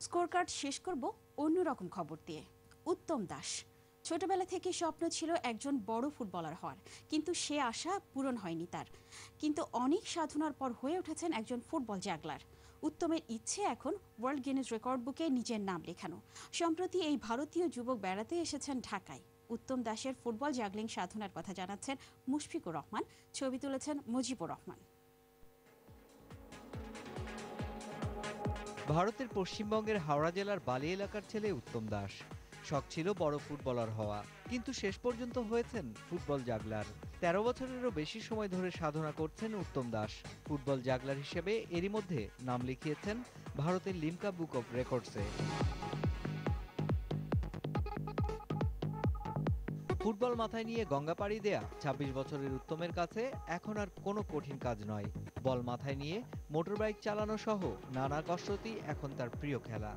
Score card শেষ করব অন্যরকম খবর দিয়ে। উত্তম দাস ছোটবেলা থেকে স্বপ্ন ছিল একজন বড় ফুটবলার হওয়ার, কিন্তু সে আশা পূরণ হয়নি তার। কিন্তু অনেক সাধনার পর হয়ে উঠেছেন একজন ফুটবল জাগলার। উত্তমের ইচ্ছে এখন ওয়ার্ল্ড গিনেস রেকর্ড বুকে নিজের নাম লেখানো। সম্প্রতি এই ভারতীয় যুবক বেড়াতে এসেছেন ঢাকায়। উত্তম দাসের ফুটবল জাগলিং সাধনার কথা জানাচ্ছেন মুশফিকুর রহমান, ছবি তুলেছেন মুজিবুর রহমান। ভারতের পশ্চিমবঙ্গের হাওড়া জেলার বালি এলাকার ছেলে উত্তম দাস। শখ ছিল বড় ফুটবলার হওয়া, কিন্তু শেষ পর্যন্ত হয়েছেন ফুটবল জাগলার। ১৩ বছরেরও বেশি সময় ধরে সাধনা করছেন উত্তম দাস। ফুটবল জাগলার হিসেবে এরই মধ্যে নাম লিখিয়েছেন ভারতের লিমকা বুক অব রেকর্ডসে। ফুটবল মাথায় নিয়ে গঙ্গা পাড়ি দেয়া ২৬ বছরের উত্তমের কাছে এখন আর কোনো কঠিন কাজ নয়। বল মাথায় নিয়ে মোটরবাইক চালানো সহ নানা কসরতই এখন তার প্রিয় খেলা।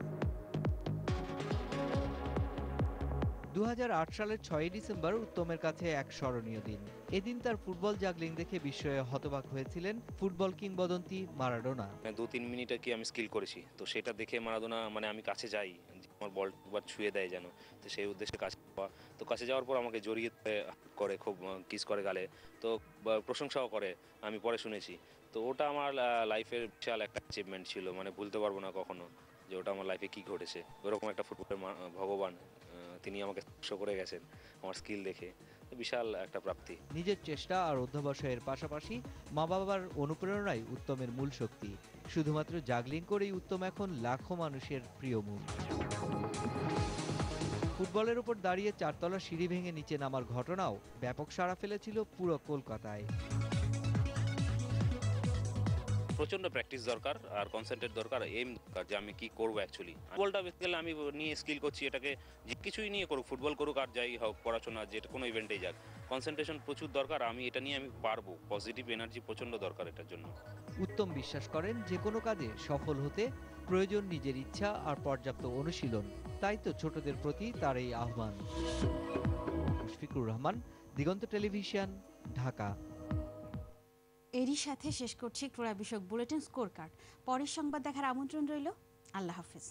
২০০৮ সালের ৬ই ডিসেম্বর উত্তমের কাছে এক স্মরণীয় দিন। এদিন তার ফুটবল জাগলিং দেখে বিস্ময়ে হতবাক হয়েছিলেন ফুটবল কিংবদন্তি মারাডোনা। ২-৩ মিনিটে কি আমি স্কিল করেছি, তো সেটা দেখে মারাদোনা আমি কাছে যাই, আমার বল একবার ছুঁয়ে দেয় যেন, তো সেই উদ্দেশ্যে কাছে যাওয়া। তো কাছে যাওয়ার পর আমাকে জড়িয়ে করে, খুব কিস করে গালে, তো প্রশংসাও করে, আমি পরে শুনেছি। তো ওটা আমার লাইফের বিশাল একটা অ্যাচিভমেন্ট ছিল, ভুলতে পারবো না কখনো যে ওটা আমার লাইফে কি ঘটেছে। ওরকম একটা ফুটবলের ভগবান তিনি আমাকে স্পর্শ করে গেছেন আমার স্কিল দেখে, বিশাল একটা প্রাপ্তি। নিজের চেষ্টা আর অধ্যবসায়ের পাশাপাশি মা বাবার অনুপ্রেরণাই উত্তমের মূল শক্তি। শুধুমাত্র জাগলিং করেই উত্তম এখন লাখো মানুষের প্রিয় মুখ। ফুটবলের উপর দাঁড়িয়ে ৪ তলা সিঁড়ি ভেঙে নিচে নামার ঘটনাও ব্যাপক সাড়া ফেলেছিল পুরো কলকাতায়। প্রচন্ড প্র্যাকটিস দরকার আর কনসেন্ট্রেট দরকার, এম দরকার যে আমি কি করবো অ্যাকচুয়ালি। ফুটবলটা বেসিক্যালি আমি নিয়ে স্কিল করছি, এটাকে যে কিছুই নিয়ে করুক, ফুটবল করুক আর যাই হোক, পড়াশোনা যেটা কোনো ইভেন্টেই যাক, কনসেন্ট্রেশন প্রচুর দরকার। আমি এটা নিয়ে আমি পারবো, পজিটিভ এনার্জি প্রচন্ড দরকার এটার জন্য। উত্তম বিশ্বাস করেন যে কোনো কাজে সফল হতে প্রয়োজন নিজের ইচ্ছা আর পর্যাপ্ত অনুশীলন। তাই তো ছোটদের প্রতি তার এই আহ্বান। মুশফিকুর রহমান, দিগন্ত টেলিভিশন, ঢাকা। এরই সাথে শেষ করছি ক্রীড়া বিষয়ক বুলেটিন স্কোর কার্ড। পরের সংবাদ দেখার আমন্ত্রণ রইল। আল্লাহ হাফেজ।